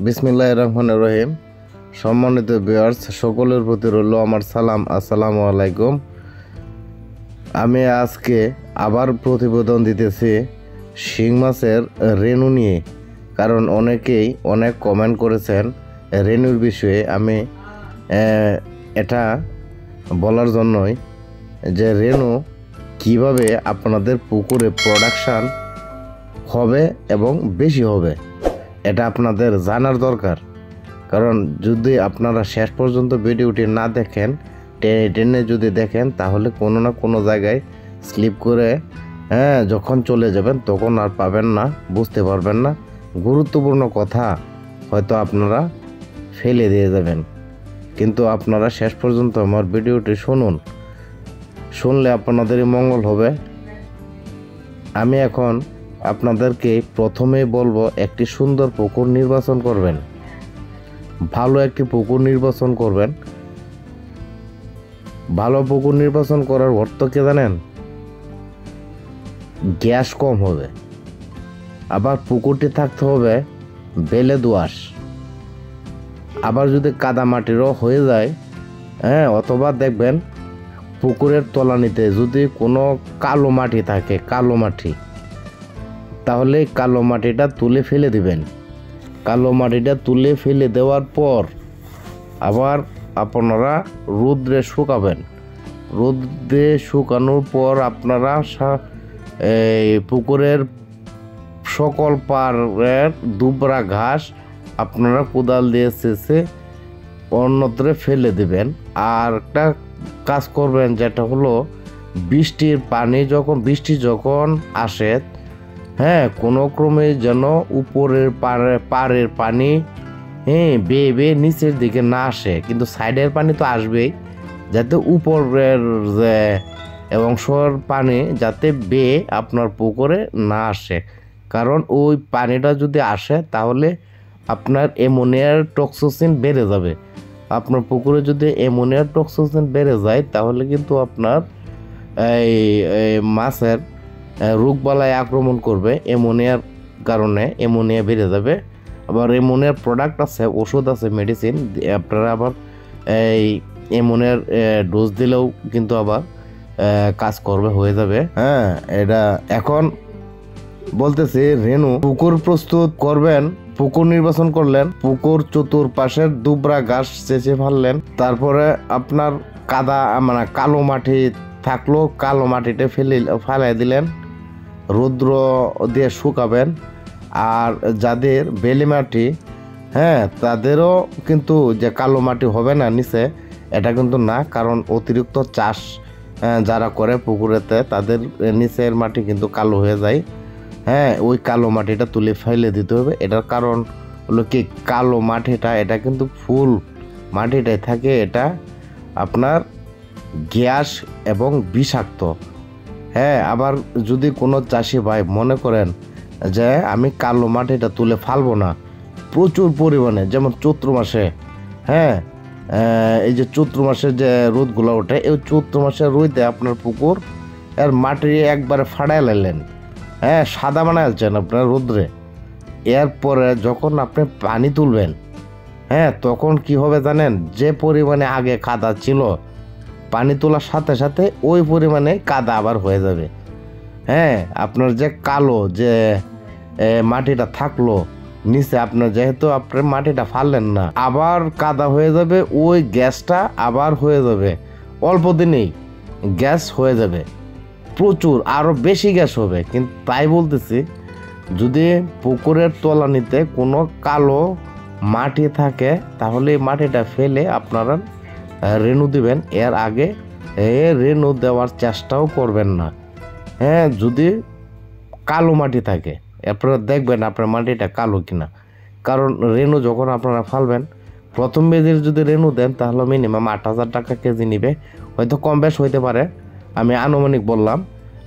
বিসমিল্লাহির রহমানির রহিম। সম্মানিত ভিউয়ার্স, সকলের প্রতি রইল আমার সালাম। আসসালামু আলাইকুম। আমি আজকে আবার প্রতিবেদন দিতেছি শিং মাছের রেনু নিয়ে, কারণ অনেকেই অনেক কমেন্ট করেছেন রেনুর বিষয়ে। আমি এটা বলার জন্যই যে রেনু কিভাবে আপনাদের পুকুরে প্রোডাকশান হবে এবং বেশি হবে, এটা আপনাদের জানার দরকার। কারণ যদি আপনারা শেষ পর্যন্ত ভিডিওটি না দেখেন, টেনে টেনে যদি দেখেন, তাহলে কোনো না কোনো জায়গায় স্লিপ করে যখন চলে যাবেন তখন আর পাবেন না, বুঝতে পারবেন না। গুরুত্বপূর্ণ কথা হয়তো আপনারা ফেলে দিয়ে যাবেন। কিন্তু আপনারা শেষ পর্যন্ত আমার ভিডিওটি শুনলে আপনাদেরই মঙ্গল হবে। আমি এখন আপনাদেরকে প্রথমেই বলবো, একটি সুন্দর পুকুর নির্বাচন করবেন, ভালো একটি পুকুর নির্বাচন করবেন। ভালো পুকুর নির্বাচন করার অর্থ কি জানেন? গ্যাস কম হবে, আবার পুকুরটি থাকতে হবে বেলে দোআঁশ। আবার যদি কাদা মাটিরও হয়ে যায়, অথবা দেখবেন পুকুরের তলানিতে যদি কোনো কালো মাটি থাকে, কালো মাটি, তাহলে কালো মাটিটা তুলে ফেলে দিবেন। কালো মাটিটা তুলে ফেলে দেওয়ার পর আবার আপনারা রোদ্রে শুকাবেন। রোদ্রে শুকানোর পর আপনারা এই পুকুরের সকল পাড়ের দুবরা ঘাস আপনারা কোদাল দিয়ে চেঁচে অন্যত্রে ফেলে দিবেন। আর একটা কাজ করবেন, যেটা হলো বৃষ্টি যখন আসে, কোনো ক্রমে যেন উপরের পাড়ের পানি বেয়ে বেয়ে নিচের দিকে না আসে, কিন্তু সাইডের পানি তো আসবেই, যাতে উপরের অংশের পানি যাতে বেয়ে আপনার পুকুরে না আসে। কারণ ওই পানিটা যদি আসে তাহলে আপনার অ্যামোনিয়ার টক্সিসিন বেড়ে যাবে। আপনার পুকুরে যদি অ্যামোনিয়ার টক্সিসিন বেড়ে যায়, তাহলে কিন্তু আপনার এই মাছের রোগবালাই আক্রমণ করবে। অ্যামোনিয়ার কারণে অ্যামোনিয়া বেড়ে যাবে। আবার অ্যামোনিয়ার প্রোডাক্ট আছে, ওষুধ আছে, মেডিসিন। আপনারা আবার এই অ্যামোনিয়ার ডোজ দিলেও কিন্তু আবার কাজ করবে, হয়ে যাবে। এটা এখন বলতেছি, রেনু পুকুর প্রস্তুত করবেন। পুকুর নির্বাচন করলেন, পুকুর চতুর্পাশের দুবরা ঘাস চেঁচে ফেললেন। তারপরে আপনার কালো মাটি থাকলো, কালো মাটিটা ফেলাই দিলেন, রৌদ্র দিয়ে শুকাবেন। আর যাদের বেলে মাটি, তাদেরও কিন্তু যে কালো মাটি হবে না নিচে, এটা কিন্তু না। কারণ অতিরিক্ত চাষ যারা করে পুকুরেতে, তাদের নিচের মাটি কিন্তু কালো হয়ে যায়। ওই কালো মাটিটা তুলে ফেলে দিতে হবে। এটার কারণ হলো কি, কালো মাটিটা এটা কিন্তু ফুল মাটিটাই থাকে, এটা আপনার গ্যাস এবং বিষাক্ত। আবার যদি কোনো চাষি ভাই মনে করেন যে আমি কালো মাটিটা তুলে ফালবো না, প্রচুর পরিমাণে, যেমন চৈত্র মাসে, এই যে চৈত্র মাসে যে রোদগুলো ওঠে, এই চৈত্র মাসের রোদে আপনার পুকুর এর মাটি একবারে ফাড়াই লাইলেন, সাদা বানাইছেন আপনার রোদ্রে। এরপরে যখন আপনি পানি তুলবেন, তখন কি হবে জানেন? যে পরিমাণে আগে কাদা ছিল, পানি তোলার সাথে সাথে ওই পরিমাণে কাদা আবার হয়ে যাবে। আপনার যে কালো যে মাটিটা থাকলো নিচে, আপনার যেহেতু আপনার মাটিটা ফাললেন না, আবার কাদা হয়ে যাবে। ওই গ্যাসটা আবার হয়ে যাবে, অল্প দিনেই গ্যাস হয়ে যাবে, প্রচুর আরও বেশি গ্যাস হবে। কিন্তু তাই বলতেছি, যদি পুকুরের তলানিতে কোনো কালো মাটি থাকে, তাহলে এই মাটিটা ফেলে আপনারা রেনু দিবেন। এর আগে রেনু দেওয়ার চেষ্টাও করবেন না। যদি কালো মাটি থাকে, আপনারা দেখবেন আপনার মাটিটা কালো কিনা। কারণ রেনু যখন আপনারা ফালবেন, প্রথম বেজের যদি রেনু দেন, তাহলে মিনিমাম 8,000 টাকা কেজি নিবে, হয়তো কম বেশ হইতে পারে, আমি আনুমানিক বললাম।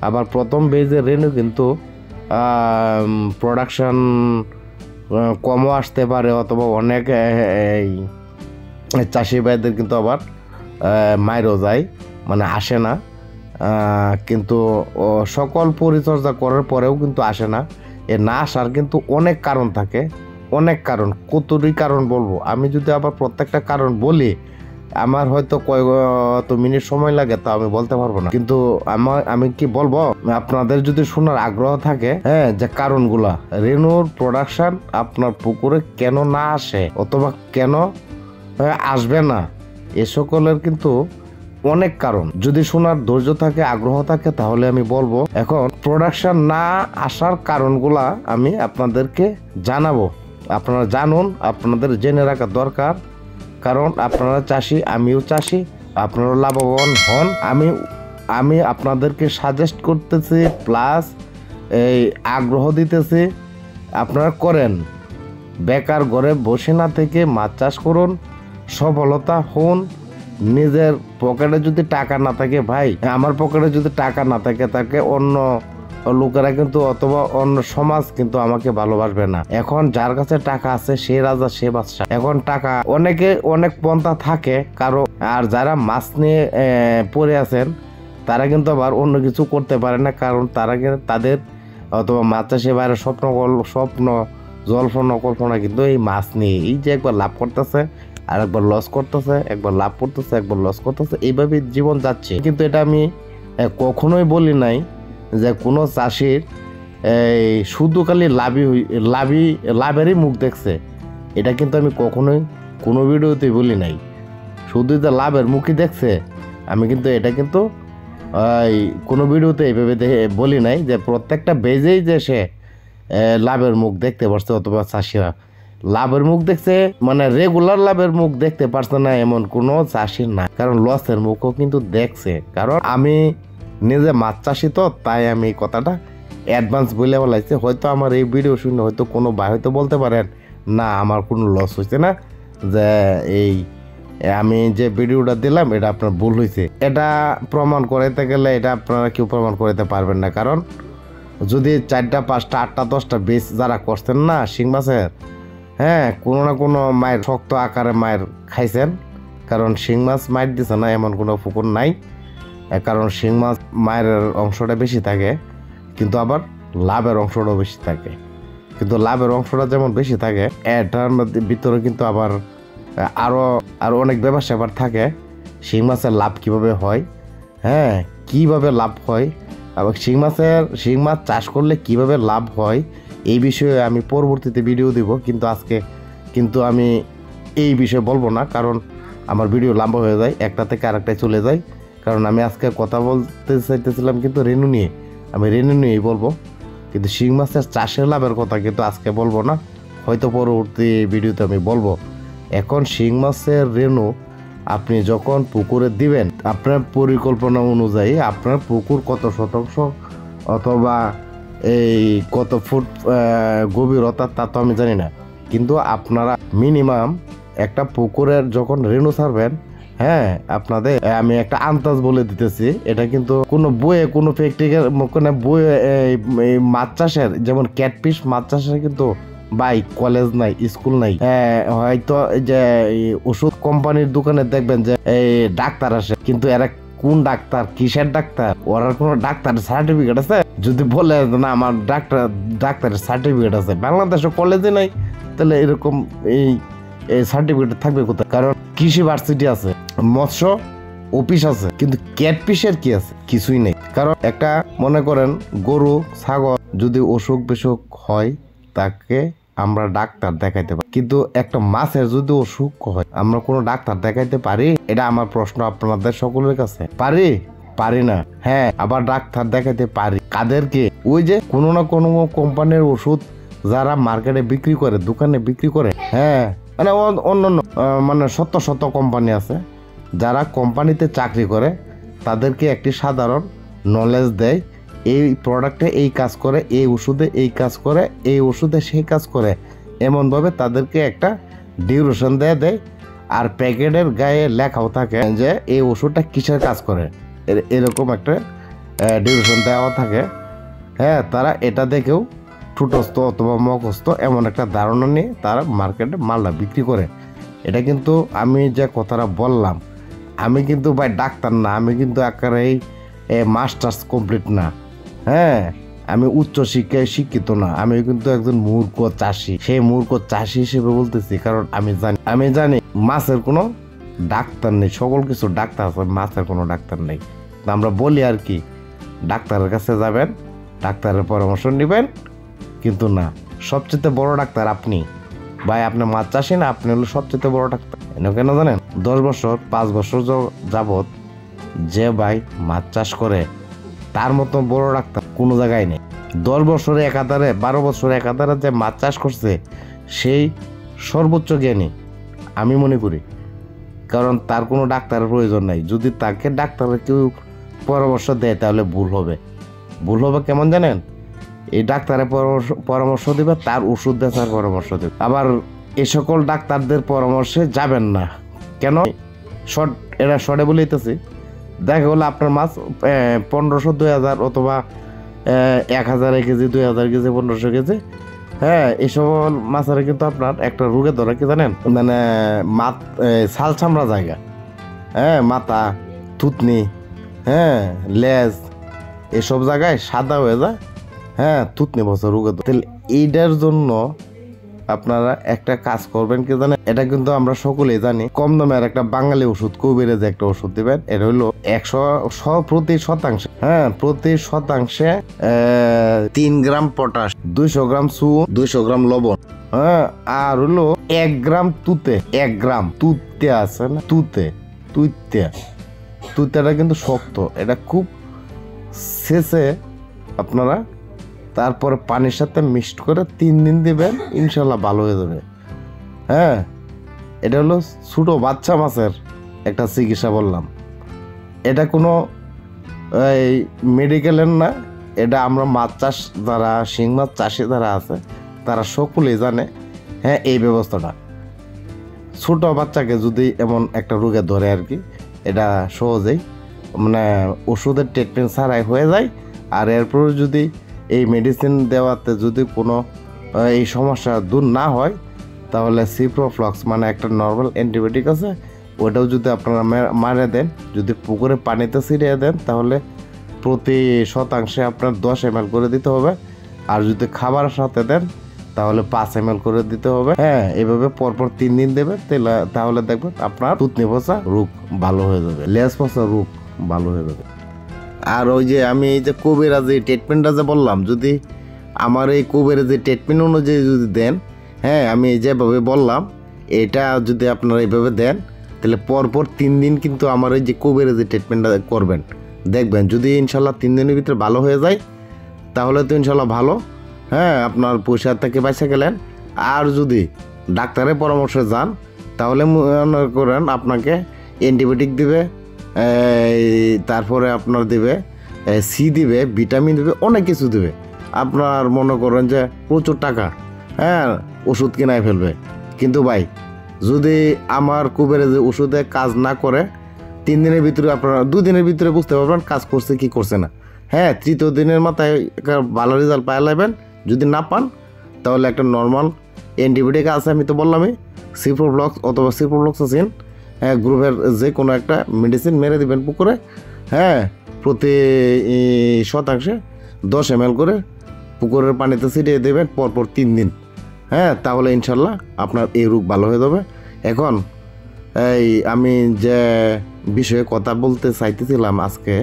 আবার প্রথম বেজের রেনু কিন্তু প্রোডাকশান কমও আসতে পারে, অথবা অনেক চাষি ভাইদের কিন্তু আবার মাইরও যায়, মানে আসে না। কিন্তু সকল পরিচর্যা করার পরেও কিন্তু আসে না। এ না আসার কিন্তু অনেক কারণ থাকে। অনেক কারণ, কতটি কারণ বলবো। আমি যদি আবার প্রত্যেকটা কারণ বলি আমার হয়তো কত মিনিট সময় লাগে তা আমি বলতে পারবো না, কিন্তু আমি কি বলবো, আপনাদের যদি শোনার আগ্রহ থাকে হ্যাঁ যে কারণগুলা রেনুর প্রোডাকশন আপনার পুকুরে কেন না আসে অথবা কেন আসবে না, এ সকলের কিন্তু অনেক কারণ। যদি শোনার ধৈর্য থাকে, আগ্রহ থাকে, তাহলে আমি বলবো। এখন প্রোডাকশন না আসার কারণগুলা আমি আপনাদেরকে জানাবো। আপনারা জানুন, আপনাদের জেনে রাখা দরকার, কারণ আপনারা চাষি, আমিও চাষি, আপনারা লাভবান হন। আমি আপনাদেরকে সাজেস্ট করতেছি, প্লাস এই আগ্রহ দিতেছি, আপনারা করেন। বেকার ঘরে বসে না থেকে মাছ চাষ করুন, সফলতা হন। নিজের পকেটে যদি টাকা না থাকে, ভাই আমার পকেটে যদি টাকা না থাকে, তাকে অন্য লোকেরা কিন্তু অথবা অন্য সমাজ কিন্তু আমাকে ভালোবাসবে না। এখন যার কাছে টাকা আছে সে রাজা, সে বাদশা। এখন টাকা অনেক পন্থা থাকে কারো, আর যারা মাছ নিয়ে পড়ে আছেন তারা কিন্তু আবার অন্য কিছু করতে পারে না, কারণ তাদের অথবা মাছ চাষে বাইরে স্বপ্ন জল্পনা কল্পনা কিন্তু এই মাছ নিয়ে, এই যে একবার লাভ করতেছে আর একবার লস করতেছে, একবার লাভ করতেছে, একবার লস করতেছে, এইভাবে জীবন যাচ্ছে। কিন্তু এটা আমি কখনোই বলি নাই যে কোনো চাষির শুধু খালি লাভেরই মুখ দেখছে, এটা কিন্তু আমি কখনোই কোনো ভিডিওতে বলি নাই। শুধু যে লাভের মুখই দেখছে, আমি কিন্তু এটা কিন্তু কোনো ভিডিওতে এইভাবে বলি নাই যে প্রত্যেকটা বেজেই যে সে লাভের মুখ দেখতে পারছে, অথবা চাষিরা লাভের মুখ দেখছে, মানে রেগুলার লাভের মুখ দেখতে পারছে না এমন কোনো চাষি না, কারণ লসের মুখও কিন্তু দেখছে। কারণ আমি নিজে মাছ চাষি, তো তাই আমি কথাটা অ্যাডভান্স বলে বলাইছি। হয়তো আমার এই ভিডিও শুনে হয়তো কোনো ভাই হয়তো বলতে পারেন না আমার কোনো লস হয়েছে না, যে এই আমি যে ভিডিওটা দিলাম এটা আপনার ভুল হয়েছে। এটা প্রমাণ করাইতে গেলে এটা আপনারা কেউ প্রমাণ করাইতে পারবেন না, কারণ যদি 4টা 5টা 8টা 10টা বেচ যারা করছেন না শিং মাছের, হ্যাঁ কোনো না কোনো মায়ের শক্ত আকারে মায়ের খাইছেন, কারণ শিং মাছ মায়ের দিছে না এমন কোনো পুকুর নাই। কারণ শিং মাছ মায়ের অংশটা বেশি থাকে, কিন্তু আবার লাভের অংশটাও বেশি থাকে। কিন্তু লাভের অংশটা যেমন বেশি থাকে, এটার ভিতরে কিন্তু আবার আরো অনেক ব্যবসা আবার থাকে। শিং মাছের লাভ কিভাবে হয়, হ্যাঁ কিভাবে লাভ হয়, আবার শিং মাছ চাষ করলে কিভাবে লাভ হয়, এই বিষয়ে আমি পরবর্তীতে ভিডিও দিব। কিন্তু আজকে কিন্তু আমি এই বিষয়ে বলবো না, কারণ আমার ভিডিও লম্বা হয়ে যায়, একটা থেকে আরেকটায় চলে যায়। কারণ আমি আজকে কথা বলতে চাইতেছিলাম কিন্তু রেনু নিয়ে, আমি রেনু নিয়েই বলবো, কিন্তু শিং মাছের চাষের লাভের কথা কিন্তু আজকে বলবো না, হয়তো পরবর্তী ভিডিওতে আমি বলবো। এখন শিং মাছের রেনু আপনি যখন পুকুরে দিবেন, আপনার পরিকল্পনা অনুযায়ী আপনার পুকুর কত শতাংশ অথবা এই কত ফুট গভীরতা তা তো আমি জানি না, কিন্তু আপনারা মিনিমাম একটা পুকুরের যখন রেনু ছাড়বেন, হ্যাঁ আপনাদের আমি একটা আন্দাজ বলে দিতেছি, এটা কিন্তু কোনো বইয়ে কোনো প্র্যাকটিক্যাল কোনো বইয়ে মাছ চাষের যেমন ক্যাটফিশ মাছ চাষের কিন্তু ভাই কলেজ নাই, স্কুল নাই। হয়তো যে ওষুধ কোম্পানির দোকানে দেখবেন যে এই ডাক্তার আসে, কিন্তু এরা কোন ডাক্তার, কিসের ডাক্তার, ওর কোনো ডাক্তারের সার্টিফিকেট আছে? যদি বলে না আমার ডাক্তারের সার্টিফিকেট আছে, বাংলাদেশে কলেজে নাই, তাহলে এরকম এই সার্টিফিকেট থাকবে কোথায়? কারণ কৃষি ভার্সিটি আছে, মৎস্য অফিস আছে, কিন্তু ক্যাটফিশের কি আছে? কিছুই নেই। কারণ একটা মনে করেন গরু ছাগল যদি অসুখ বিসুখ হয়, তাকে আমরা ডাক্তার দেখাইতে পারি, কিন্তু একটা মাছের যদি অসুখ হয় আমরা কোনো ডাক্তার দেখাইতে পারি? এটা আমার প্রশ্ন আপনাদের সকলের কাছে। পারি না। হ্যাঁ, আবার ডাক্তার দেখাইতে পারি কাদেরকে? ওই যে কোনো না কোনো কোম্পানির ওষুধ যারা মার্কেটে বিক্রি করে, দোকানে বিক্রি করে, হ্যাঁ মানে অন্য মানে শত কোম্পানি আছে যারা কোম্পানিতে চাকরি করে, তাদেরকে একটি সাধারণ নলেজ দেয়, এই প্রোডাক্টে এই কাজ করে, এই ওষুধে এই কাজ করে, এই ওষুধে সেই কাজ করে, এমনভাবে তাদেরকে একটা ডিউরেশন দেয়। আর প্যাকেটের গায়ে লেখাও থাকে যে এই ওষুধটা কিসের কাজ করে, এরকম একটা ডিউরেশন দেওয়া থাকে। হ্যাঁ, তারা এটা দেখেও ঠুটস্থ অথবা মুখস্থ এমন একটা ধারণা নিয়ে তারা মার্কেটে মালটা বিক্রি করে। এটা কিন্তু আমি যে কথাটা বললাম, আমি কিন্তু ভাই ডাক্তার না, আমি কিন্তু একেবারেই মাস্টার্স কমপ্লিট না। হ্যাঁ, আমি উচ্চ শিক্ষায় শিক্ষিত না, আমি কিন্তু একজন মূর্খ চাষি। সেই মূর্খ চাষি হিসেবে বলতেছি, কারণ আমি জানি মাছের কোনো ডাক্তার নেই। সকল কিছু ডাক্তার আছে, মাছের কোনো ডাক্তার নেই। আমরা বলি আর কি, ডাক্তারের কাছে যাবেন, ডাক্তারের পরামর্শ নেবেন, কিন্তু না, সবচেয়ে বড় ডাক্তার আপনি ভাই। আপনি মাছ চাষি না, আপনি হলো সবচেয়ে বড় ডাক্তার। কেন জানেন? 10 বছর 5 বছর যাবত যে ভাই মাছ চাষ করে, তার মতো বড় ডাক্তার কোনো জায়গায় নেই। 10 বছরে একাধারে 12 বছরে একাধারে যে মাছ চাষ করছে, সেই সর্বোচ্চ জ্ঞানী আমি মনে করি। কারণ তার কোনো ডাক্তারের প্রয়োজন নাই। যদি তাকে ডাক্তারের কেউ পরামর্শ দেয় তাহলে ভুল হবে। কেমন জানেন? এই ডাক্তারের পরামর্শ দিবে, তার ওষুধ দেওয়ার পরামর্শ দেবে। আবার এ সকল ডাক্তারদের পরামর্শে যাবেন না। কেন? এরা শর্টে বলেইতেছি। দেখা গেলো আপনার মাছ 1500, 2000 অথবা 1000 কেজি, 2000 কেজি, 1500 কেজি। হ্যাঁ, এই সকল মাছের কিন্তু আপনার একটা রোগে ধরে কি জানেন? মানে ছাল চামড়া জায়গা, হ্যাঁ, মাথা, থুতনি, হ্যাঁ, লেজ, এসব জায়গায় সাদা হয়ে যায়। হ্যাঁ, থুতনি বছর রোগে ধরে। তাহলে এইটার জন্য আপনারা একটা কাজ করবেন কি জানেন? এটা কিন্তু আমরা সকলেই জানি। কম দামের একটা বাঙালি ওষুধ, কুবেরে যে একটা ওষুধ দিবেন, এটা হইলো 100 প্রতি শতাংশে, হ্যাঁ, প্রতি শতাংশে 3 গ্রাম পটাশ, 200 গ্রাম চুন, 200 গ্রাম লবণ, হ্যাঁ, আর হলো 1 গ্রাম তুতে, 1 গ্রাম তুতে আছে না, তুতেটা কিন্তু শক্ত, এটা খুব শেষে আপনারা তারপরে পানির সাথে মিক্সড করে 3 দিন দিবেন, ইনশাল্লাহ ভালো হয়ে যাবে। হ্যাঁ, এটা হলো ছোটো বাচ্চা মাছের একটা চিকিৎসা বললাম। এটা কোনো এই মেডিকেলের না, এটা আমরা মাছ চাষ যারা, শিং মাছ চাষি যারা আছে, তারা সকলেই জানে। হ্যাঁ, এই ব্যবস্থাটা ছোটো বাচ্চাকে যদি এমন একটা রোগে ধরে আর কি, এটা সহজেই মানে ওষুধের ট্রিটমেন্ট ছাড়াই হয়ে যায়। আর এরপর যদি এই মেডিসিন দেওয়াতে যদি কোনো এই সমস্যা দূর না হয়, তাহলে সিপ্রোফ্লক্স মানে একটা নর্মাল অ্যান্টিবায়োটিক আছে, ওটাও যদি আপনারা মারে দেন, যদি পুকুরে পানিতে ছিটিয়ে দেন, তাহলে প্রতি শতাংশে আপনার 10 ml করে দিতে হবে। আর যদি খাবারের সাথে দেন তাহলে 5 ml করে দিতে হবে। হ্যাঁ, এভাবে পরপর 3 দিন দেবে, তাহলে দেখবেন আপনার থুতনি পচা রোগ ভালো হয়ে যাবে, লেজ পচা রোগ ভালো হয়ে যাবে। আর ওই যে আমি এই যে কবিরাজি ট্রিটমেন্টটা যে বললাম, যদি আমার এই কবিরাজি ট্রিটমেন্ট অনুযায়ী যদি দেন, হ্যাঁ, আমি যেভাবে বললাম, এটা যদি আপনারা এইভাবে দেন, তাহলে পরপর 3 দিন কিন্তু আমার এই যে কবিরাজি ট্রিটমেন্টটা করবেন, দেখবেন যদি ইনশাল্লাহ 3 দিনের ভিতরে ভালো হয়ে যায়, তাহলে তো ইনশাল্লাহ ভালো। হ্যাঁ, আপনার পয়সা থেকে বাঁচা গেলেন। আর যদি ডাক্তারের পরামর্শে যান, তাহলে মনে করেন আপনাকে অ্যান্টিবায়োটিক দিবে, তারপরে আপনার দিবে সি দিবে, ভিটামিন দিবে, অনেক কিছু দিবে। আপনার মনে করেন যে প্রচুর টাকা, হ্যাঁ, ওষুধ কিনায় ফেলবে। কিন্তু ভাই, যদি আমার কুবেরাজি ওষুধে কাজ না করে, 3 দিনের ভিতরে আপনারা 2 দিনের ভিতরে বুঝতে পারবেন কাজ করছে কি করছে না। হ্যাঁ, 3য় দিনের মাথায় ভালো রেজাল্ট পাওয়া যাবেন। যদি না পান, তাহলে একটা নর্মাল অ্যান্টিবায়োটিক আছে, আমি তো বললামই, সিপ্রোফ্লক্স অথবা সিপ্রোফ্লক্সাসিন গ্রুপের যে কোনো একটা মেডিসিন মেরে দিবেন পুকুরে। হ্যাঁ, প্রতি শতাংশে 10 ml করে পুকুরের পানিতে ছিটিয়ে দেবেন পরপর 3 দিন। হ্যাঁ, তাহলে ইনশাল্লাহ আপনার এই রোগ ভালো হয়ে যাবে। এখন এই আমি যে বিষয়ে কথা বলতে চাইতেছিলাম আজকে,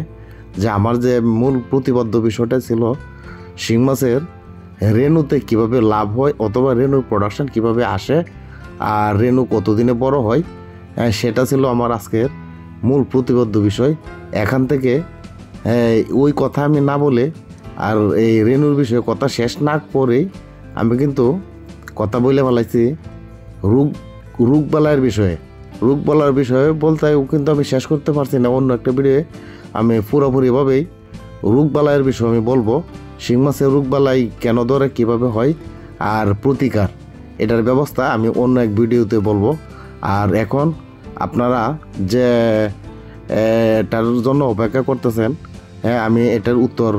যে আমার যে মূল প্রতিবদ্ধ বিষয়টা ছিল শিং মাছের রেণুতে কিভাবে লাভ হয়, অথবা রেণুর প্রোডাকশন কিভাবে আসে, আর রেণু কতদিনে বড় হয়, সেটা ছিল আমার আজকের মূল প্রতিবদ্ধ বিষয়। এখান থেকে ওই কথা আমি না বলে আর এই রেণুর বিষয়ে কথা শেষ না করেই আমি কিন্তু কথা বলে ফেলাইছি রোগবালাইয়ের বিষয়ে বলতে কিন্তু আমি শেষ করতে পারছি না। অন্য একটা ভিডিও আমি পুরোপুরিভাবেই রোগবালাইয়ের বিষয়ে আমি বলবো, শিং মাছের রোগবালাই কেন ধরে, কীভাবে হয়, আর প্রতিকার, এটার ব্যবস্থা আমি অন্য এক ভিডিওতে বলবো। আর এখন আপনারা যে এটার জন্য অপেক্ষা করতেছেন, হ্যাঁ, আমি এটার উত্তর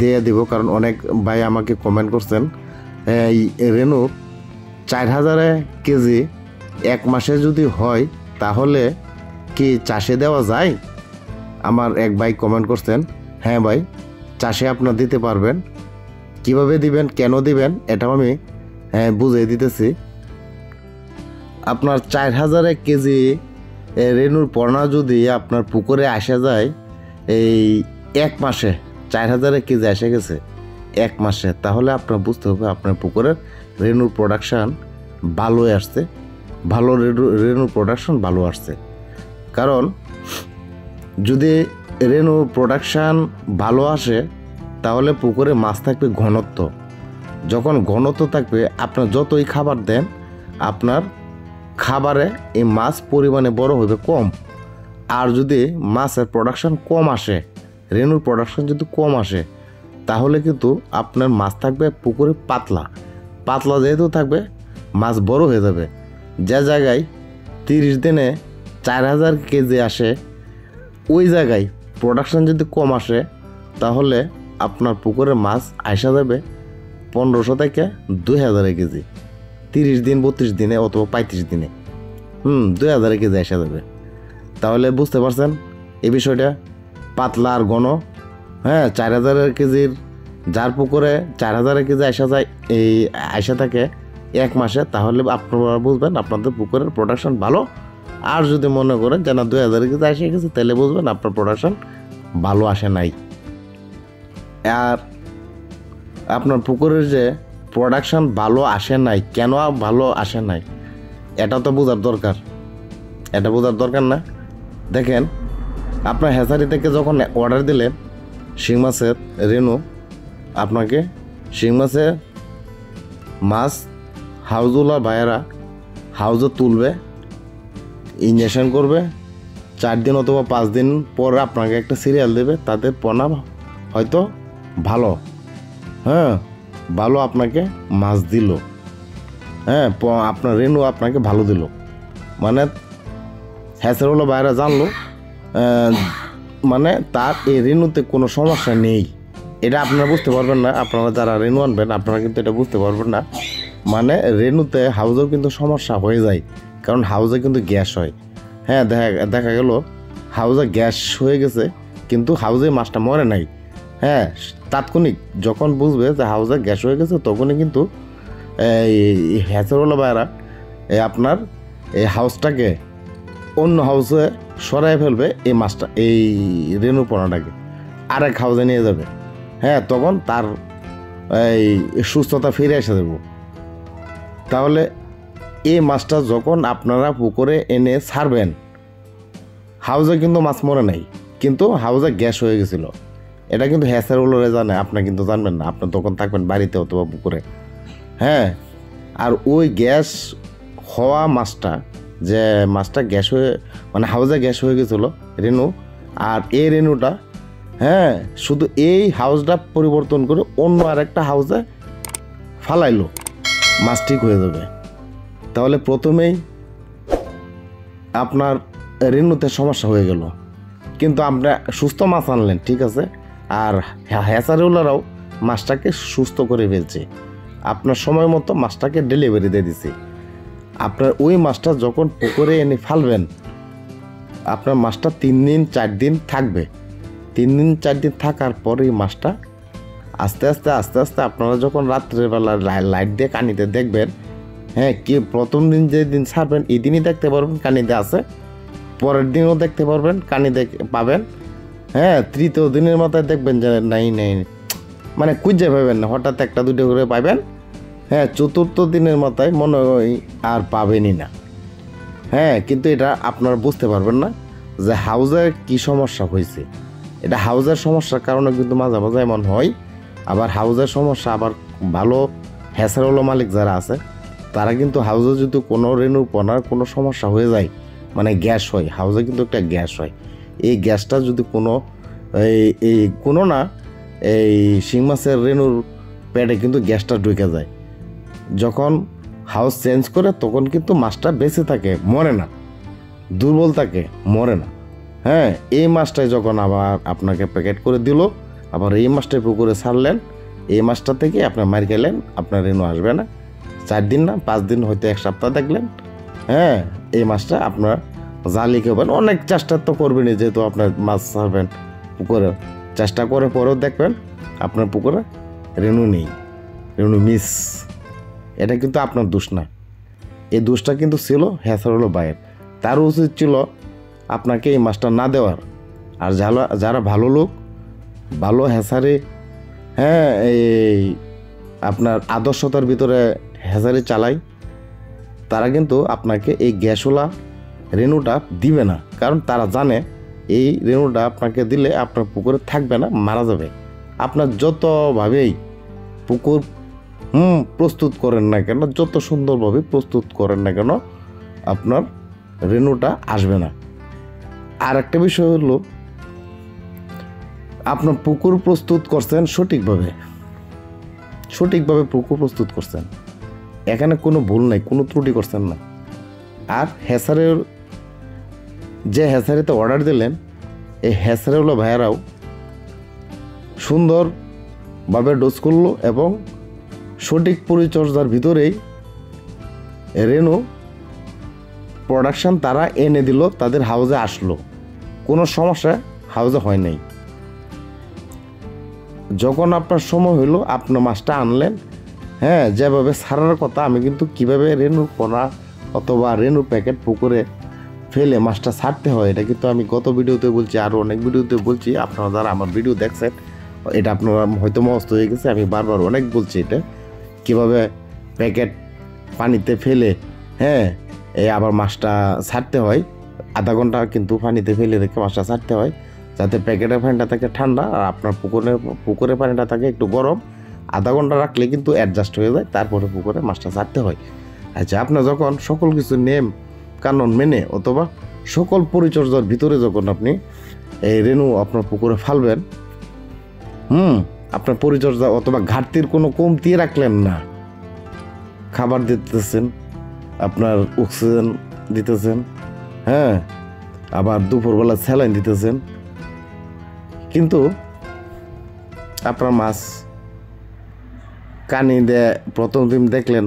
দিয়ে দিব, কারণ অনেক ভাই আমাকে কমেন্ট করছেন এই রেণু 4000 কেজি 1 মাসে যদি হয়, তাহলে কি চাষে দেওয়া যায়? আমার এক ভাই কমেন্ট করছেন। হ্যাঁ ভাই, চাষে আপনার দিতে পারবেন, কিভাবে দিবেন, কেন দিবেন, এটাও আমি বুঝিয়ে দিতেছি। আপনার 4000 কেজি রেনুর পোনা যদি আপনার পুকুরে আসা যায় এই 1 মাসে, 4000 কেজি এসে গেছে 1 মাসে, তাহলে আপনার বুঝতে হবে আপনার পুকুরের রেনুর প্রোডাকশান ভালোই আসছে, ভালো রেনুর প্রোডাকশন ভালো আসছে। কারণ যদি রেনুর প্রোডাকশান ভালো আসে তাহলে পুকুরে মাছ থাকবে ঘনত্ব। যখন ঘনত্ব থাকবে, আপনার যতই খাবার দেন আপনার খাবারে এই মাছ পরিমাণে বড় হবে কম। আর যদি মাছের প্রোডাকশান কম আসে, রেনুর প্রোডাকশান যদি কম আসে, তাহলে কিন্তু আপনার মাছ থাকবে পুকুরে পাতলা পাতলা, যেহেতু থাকবে মাছ বড় হয়ে যাবে। যে জায়গায় 30 দিনে 4000 কেজি আসে, ওই জায়গায় প্রোডাকশান যদি কম আসে তাহলে আপনার পুকুরে মাছ আসা যাবে 1500 থেকে 2000 কেজি 30 দিন, 32 দিনে অথবা 35 দিনে 2000 কেজি আসা যাবে। তাহলে বুঝতে পারছেন এই বিষয়টা, পাতলা আর ঘন। 4000 কেজির যার পুকুরে 4000 কেজি আসা যায়, এই আসা থাকে 1 মাসে, তাহলে আপনারা বুঝবেন আপনাদের পুকুরের প্রোডাকশন ভালো। আর যদি মনে করেন যে না 2000 কেজি আসে গেছে, তাহলে বুঝবেন আপনার প্রোডাকশন ভালো আসে নাই। আর আপনার পুকুরের যে প্রোডাকশন ভালো আসে নাই, কেন ভালো আসে নাই, এটা তো বোঝার দরকার। এটা বোঝার দরকার না? দেখেন, আপনার হ্যাচারি থেকে যখন অর্ডার দিলেন শিং মাছের রেনু, আপনাকে শিং মাছের মাছ হাউজওয়ালা ভাইয়েরা হাউজে তুলবে, ইঞ্জেকশন করবে, 4 দিন অথবা 5 দিন পর আপনাকে একটা সিরিয়াল দেবে, তাদের পোনা হয়তো ভালো, ভালো আপনাকে মাছ দিল, আপনার রেনু আপনাকে ভালো দিল, মানে হ্যাচারিওয়ালা ভাইয়েরা জানলো মানে তার এই রেনুতে কোনো সমস্যা নেই। এটা আপনারা বুঝতে পারবেন না, আপনারা যারা রেনু আনবেন আপনারা কিন্তু এটা বুঝতে পারবেন না। মানে রেনুতে হাউজেও কিন্তু সমস্যা হয়ে যায়, কারণ হাউজে কিন্তু গ্যাস হয়। দেখা গেল হাউজে গ্যাস হয়ে গেছে, কিন্তু হাউজে মাছটা মরে নাই। তাৎক্ষণিক যখন বুঝবে যে হাউজে গ্যাস হয়ে গেছে, তখনই কিন্তু এই হ্যাচারিওয়ালা ভাইয়েরা আপনার এই হাউসটাকে অন্য হাউসে সরাই ফেলবে, এই মাছটা, এই রেনু পোনাটাকে আরেক হাউসে নিয়ে যাবে। তখন তার এই সুস্থতা ফিরে এসে দেব। তাহলে এই মাছটা যখন আপনারা পুকুরে এনে ছাড়বেন, হাউজে কিন্তু মাছ মরে নাই, কিন্তু হাউজে গ্যাস হয়ে গেছিল। এটা কিন্তু হ্যাচারিওয়ালারা জানে, আপনার কিন্তু জানবেন না। আপনার তখন থাকবেন বাড়িতে অথবা পুকুরে। আর ওই গ্যাস হওয়া মাছটা, যে মাছটা গ্যাস হয়ে মানে হাউজে গ্যাস হয়ে গেছিলো রেনু, আর এই রেনুটা শুধু এই হাউসটা পরিবর্তন করে অন্য আরেকটা হাউসে ফালাইলো, মাছ ঠিক হয়ে যাবে। তাহলে প্রথমেই আপনার রেনুতে সমস্যা হয়ে গেল, কিন্তু আপনার সুস্থ মাছ আনলেন, ঠিক আছে, আর হ্যাচারিওয়ালারাও মাছটাকে সুস্থ করে ফেলছে, আপনার সময় মতো মাছটাকে ডেলিভারি দিয়ে দিছে। আপনার ওই মাছটা যখন পুকুরে এনে ফালবেন, আপনার মাছটা 3 দিন 4 দিন থাকবে। 3 দিন 4 দিন থাকার পরে এই মাছটা আস্তে আস্তে আপনারা যখন রাত্রেবেলা লাইট দিয়ে কানিতে দেখবেন, কি প্রথম দিন যে দিন ছাড়বেন এই দিনই দেখতে পারবেন কানিতে আছে, পরের দিনও দেখতে পারবেন কানি পাবেন, তৃতীয় দিনের মাথায় দেখবেন যে নাই, মানে খুঁজে পাবেন না, হঠাৎ 1-2 করে পাবেন। চতুর্থ দিনের মাথায় মনে হয় আর পাবেনই না। কিন্তু এটা আপনারা বুঝতে পারবেন না যে হাউজের কি সমস্যা হয়েছে। এটা হাউজের সমস্যার কারণে কিন্তু মাঝে মাঝে এমন হয়। আবার হাউজের সমস্যা আবার ভালো হ্যাচারিওয়ালা মালিক যারা আছে, তারা কিন্তু হাউজে যদি কোনো রেনু পোনার কোনো সমস্যা হয়ে যায়, মানে গ্যাস হয়, হাউজে কিন্তু একটা গ্যাস হয়, এই গ্যাসটা যদি কোনো এই শিং মাছের রেনুর পেটে কিন্তু গ্যাসটা ঢুকে যায়, যখন হাউস চেঞ্জ করে তখন কিন্তু মাছটা বেঁচে থাকে, মরে না, দুর্বল থাকে, মরে না। এই মাছটাই যখন আবার আপনাকে প্যাকেট করে দিল, আবার এই মাছটাই পুকুরে ছাড়লেন, এই মাছটা থেকে আপনার মার খেলেন, আপনার রেনু আসবে না। 4 দিন না 5 দিন, হয়তো 1 সপ্তাহ দেখলেন, এই মাছটা আপনার জালি খেবেন। অনেক চেষ্টা তো করবেনই, যেহেতু আপনার মাছ ছাড়বেন পুকুরে, চেষ্টা করে পরেও দেখবেন আপনার পুকুরে রেনু নেই। রেনু মিস। এটা কিন্তু আপনার দোষ না, এই দোষটা কিন্তু ছিল হ্যাসার হলো ভাইয়ের। তার উচিত ছিল আপনাকে এই মাছটা না দেওয়ার। আর যারা ভালো লোক, ভালো হ্যাসারে, হ্যাঁ, এই আপনার আদর্শতার ভিতরে হ্যাসারি চালাই, তারা কিন্তু আপনাকে এই গ্যাসওয়ালা রেনুটা দিবে না। কারণ তারা জানে এই রেনুটা আপনাকে দিলে আপনার পুকুরে থাকবে না, মারা যাবে। আপনার যতভাবেই পুকুর প্রস্তুত করেন না কেন, যত সুন্দরভাবে প্রস্তুত করেন না কেন, আপনার রেনুটা আসবে না। আর একটা বিষয় হলো, আপনার পুকুর প্রস্তুত করছেন সঠিকভাবে পুকুর প্রস্তুত করছেন, এখানে কোনো ভুল নাই, কোনো ত্রুটি করছেন না। আর যে হ্যাসারিতে অর্ডার দিলেন, এই হ্যাসারি হলো ভাইয়ারাও সুন্দরভাবে ডোজ করলো এবং সঠিক পরিচর্যার ভিতরেই রেনু প্রোডাকশন তারা এনে দিল, তাদের হাউজে আসলো, কোনো সমস্যা হাউজে হয় নাই। যখন আপনার সময় হইলো, আপনার মাছটা আনলেন, হ্যাঁ, যেভাবে ছাড়ার কথা, আমি কিন্তু কীভাবে রেনু পোনা অথবা রেনু প্যাকেট পুকুরে ফেলে মাছটা ছাড়তে হয়, এটা কিন্তু আমি গত ভিডিওতে বলছি, আরও অনেক ভিডিওতে বলছি। আপনারা যারা আমার ভিডিও দেখছেন, এটা আপনারা হয়তো মস্ত হয়ে গেছে, আমি বারবার অনেক বলছি এটা কীভাবে প্যাকেট পানিতে ফেলে, হ্যাঁ, এই আবার মাছটা ছাড়তে হয়। আধা ঘন্টা কিন্তু পানিতে ফেলে রেখে মাছটা ছাড়তে হয়, যাতে প্যাকেটের পানিটা থাকে ঠান্ডা আর আপনার পুকুরের পানিটা থাকে একটু গরম। আধা ঘন্টা রাখলে কিন্তু অ্যাডজাস্ট হয়ে যায়, তারপরে পুকুরে মাছটা ছাড়তে হয়। আচ্ছা, আপনার যখন সকল কিছু নিয়ম কানুন মেনে অথবা সকল পরিচর্যার ভিতরে যখন আপনি এই রেনু আপনার পুকুরে ফালবেন, আপনার পরিচর্যা অথবা ঘাটতির কোনো কমতি রাখলেন না, খাবার দিতেছেন, আপনার অক্সিজেন দিতেছেন, হ্যাঁ, আবার দুপুরবেলা স্যালাইন দিতেছেন, কিন্তু আপনার মাছ কানি দেয়, প্রথম দিন দেখলেন